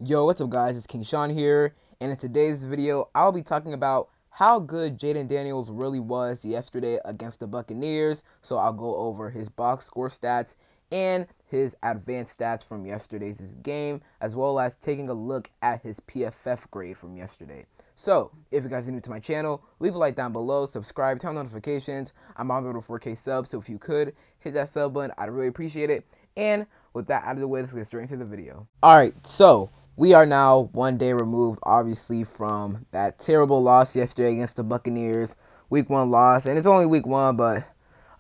Yo, what's up guys, it's King Sean here, and in today's video, I'll be talking about how good Jayden Daniels really was yesterday against the Buccaneers. So I'll go over his box score stats and his advanced stats from yesterday's game, as well as taking a look at his PFF grade from yesterday. So, if you guys are new to my channel, leave a like down below, subscribe, turn on notifications. I'm on the road to 4K subs, so if you could, hit that sub button, I'd really appreciate it. And with that out of the way, let's get straight into the video. Alright, so we are now one day removed, obviously, from that terrible loss yesterday against the Buccaneers. Week 1 loss, and it's only week 1, but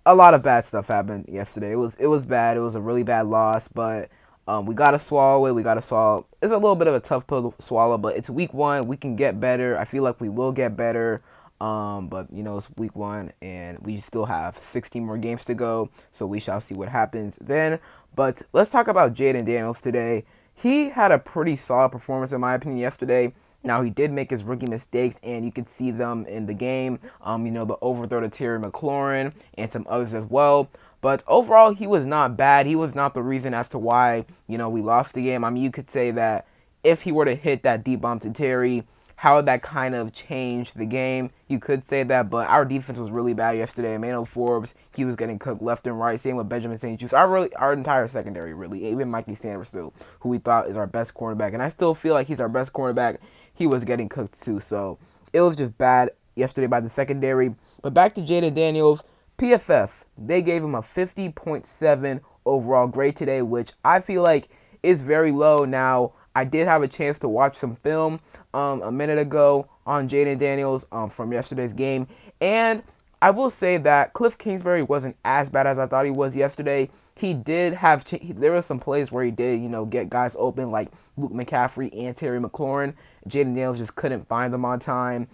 a lot of bad stuff happened yesterday. It was bad. It was a really bad loss, but we got to swallow it. We got to swallow. It's a little bit of a tough pill to swallow, but it's week 1. We can get better. I feel like we will get better. But, it's week 1, and we still have 16 more games to go, so we shall see what happens then. But let's talk about Jayden Daniels today. He had a pretty solid performance, in my opinion, yesterday. Now, he did make his rookie mistakes, and you could see them in the game. The overthrow to Terry McLaurin and some others as well. But overall, he was not bad. He was not the reason as to why, we lost the game. I mean, you could say that if he were to hit that deep bomb to Terry, how that kind of changed the game. You could say that, but our defense was really bad yesterday. Emmanuel Forbes, he was getting cooked left and right. Same with Benjamin St-Juste. Our entire secondary, really. Even Mikey Sanderson, who we thought is our best cornerback. And I still feel like he's our best cornerback. He was getting cooked too. So it was just bad yesterday by the secondary. But back to Jayden Daniels. PFF, they gave him a 50.7 overall grade today, which I feel like is very low. Now, I did have a chance to watch some film a minute ago on Jayden Daniels from yesterday's game, and I will say that Cliff Kingsbury wasn't as bad as I thought he was yesterday. He did have there were some plays where he did get guys open like Luke McCaffrey and Terry McLaurin. Jayden Daniels just couldn't find them on time,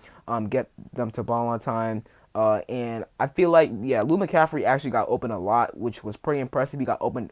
get them to ball on time. And I feel like, Lou McCaffrey actually got open a lot, which was pretty impressive. He got open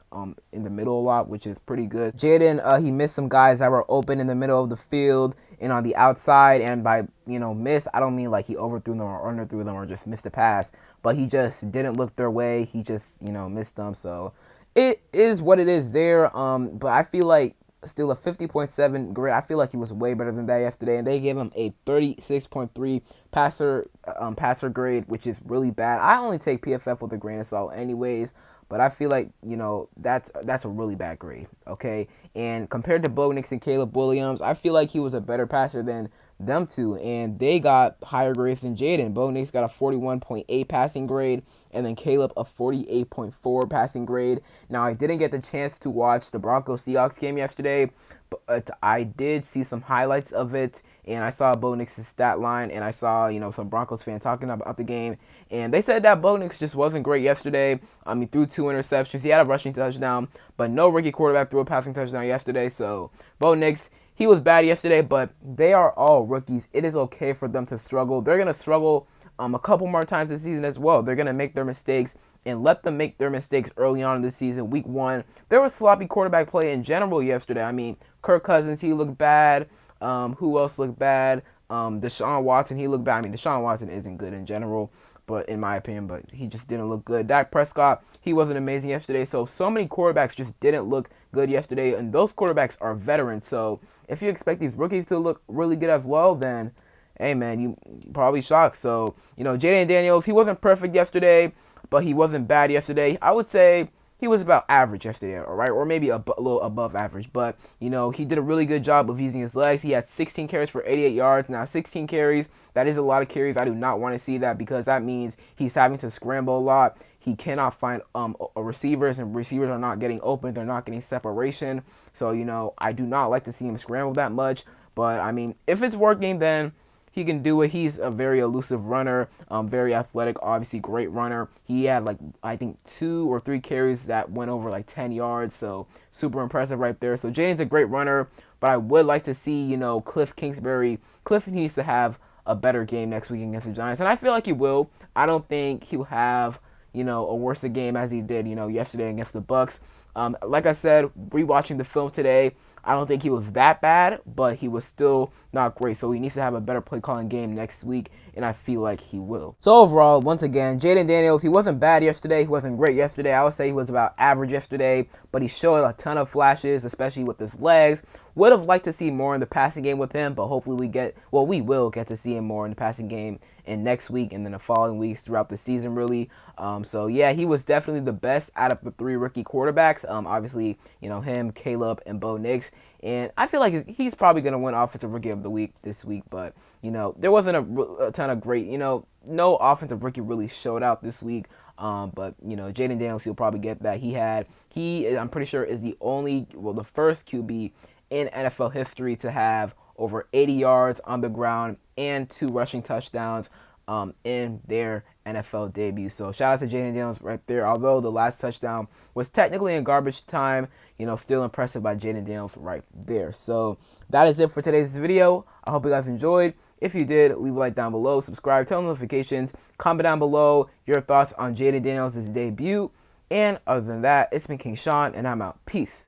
in the middle a lot, which is pretty good. Jayden, he missed some guys that were open in the middle of the field and on the outside. And by, miss, I don't mean like he overthrew them or underthrew them or just missed a pass. But he just didn't look their way. He just, missed them. So it is what it is there. But I feel like still a 50.7 grade. I feel like he was way better than that yesterday, and they gave him a 36.3 passer grade, which is really bad. I only take PFF with a grain of salt anyways, but I feel like that's a really bad grade. Okay, and compared to Bo Nix and Caleb Williams, I feel like he was a better passer than them two, and they got higher grades than Jayden. Bo Nix got a 41.8 passing grade, and then Caleb a 48.4 passing grade. Now, I didn't get the chance to watch the Broncos-Seahawks game yesterday, but I did see some highlights of it, and I saw Bo Nix's stat line, and I saw, some Broncos fans talking about the game, and they said that Bo Nix just wasn't great yesterday. He threw 2 interceptions. He had a rushing touchdown, but no rookie quarterback threw a passing touchdown yesterday, so Bo Nix, he was bad yesterday, but they are all rookies. It is okay for them to struggle. They're going to struggle a couple more times this season as well. They're going to make their mistakes, and let them make their mistakes early on in the season. Week 1, there was sloppy quarterback play in general yesterday. I mean, Kirk Cousins, he looked bad. Who else looked bad? Deshaun Watson, he looked bad. I mean, Deshaun Watson isn't good in general, but in my opinion, but he just didn't look good. Dak Prescott, he wasn't amazing yesterday. So many quarterbacks just didn't look good yesterday, and those quarterbacks are veterans. So if you expect these rookies to look really good as well, then hey man, you probably shocked. So, Jayden Daniels, he wasn't perfect yesterday, but he wasn't bad yesterday. I would say he was about average yesterday, all right, or maybe a little above average. But, he did a really good job of using his legs. He had 16 carries for 88 yards. Now, 16 carries, that is a lot of carries. I do not want to see that because that means he's having to scramble a lot. He cannot find receivers, and receivers are not getting open. They're not getting separation. So, I do not like to see him scramble that much. But, I mean, if it's working, then he can do it. He's a very elusive runner, very athletic, obviously great runner. He had I think 2 or 3 carries that went over 10 yards, so super impressive right there. So Jayden's a great runner, but I would like to see, Cliff Kingsbury. Cliff needs to have a better game next week against the Giants, and I feel like he will. I don't think he'll have, a worse game as he did, yesterday against the Bucs. Like I said, rewatching the film today, I don't think he was that bad, but he was still not great. So he needs to have a better play calling game next week, and I feel like he will. So overall, once again, Jayden Daniels, he wasn't bad yesterday. He wasn't great yesterday. I would say he was about average yesterday, but he showed a ton of flashes, especially with his legs. Would have liked to see more in the passing game with him, but hopefully we will get to see him more in the passing game in next week and then the following weeks throughout the season, really. So yeah, he was definitely the best out of the 3 rookie quarterbacks. Obviously, him, Caleb, and Bo Nix. And I feel like he's probably going to win Offensive Rookie of the Week this week, but, there wasn't a ton of great, no offensive rookie really showed out this week. But Jayden Daniels, he'll probably get that. I'm pretty sure, is the first QB in NFL history to have over 80 yards on the ground and 2 rushing touchdowns in their NFL debut. So shout out to Jayden Daniels right there. Although the last touchdown was technically in garbage time, still impressive by Jayden Daniels right there. So that is it for today's video. I hope you guys enjoyed. If you did, leave a like down below, subscribe, turn on notifications, comment down below your thoughts on Jayden Daniels' debut. And other than that, it's been King Sean, and I'm out. Peace.